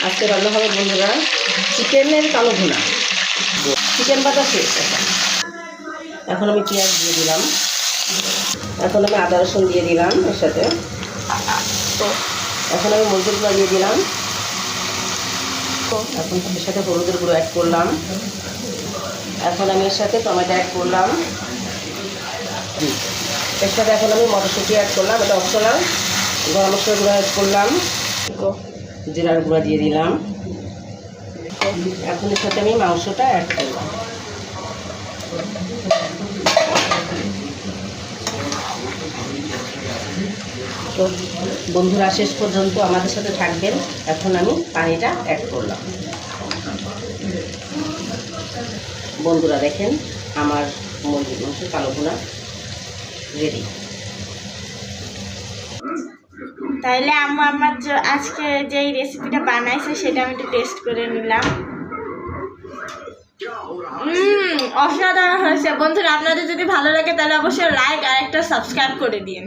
আজকে রান্না হবে বন্ধুরা চিকেনের কালো ভুনা। চিকেন বাটা শেষ। এখন আমি পেঁয়াজ দিয়ে দিলাম, এখন আমি আদা রসুন দিয়ে দিলাম এর সাথে। এখন আমি মরিচের গুঁড়া দিয়ে দিলাম, এখন এর সাথে হলুদের গুঁড়ো অ্যাড করলাম। এখন আমি এর সাথে টমেটো অ্যাড করলাম, এর সাথে এখন আমি মটরশুঁটি অ্যাড করলাম, এটা অপশনাল। গরম মশলার গুঁড়ো অ্যাড করলাম, জিরার গুঁড়া দিয়ে দিলাম। এখন এর সাথে আমি মাংসটা অ্যাড করলাম। তো বন্ধুরা শেষ পর্যন্ত আমাদের সাথে থাকবেন। এখন আমি পানিটা অ্যাড করলাম। বন্ধুরা দেখেন আমার মুরগির মাংসের কালো ভুনা রেডি। তাইলে আমার আজকে যেই রেসিপিটা বানাইছে সেটা আমি একটু টেস্ট করে নিলাম। অসাধারণ হয়েছে বন্ধুরা। আপনাদের যদি ভালো লাগে তাহলে অবশ্যই লাইক আর একটা সাবস্ক্রাইব করে দিন।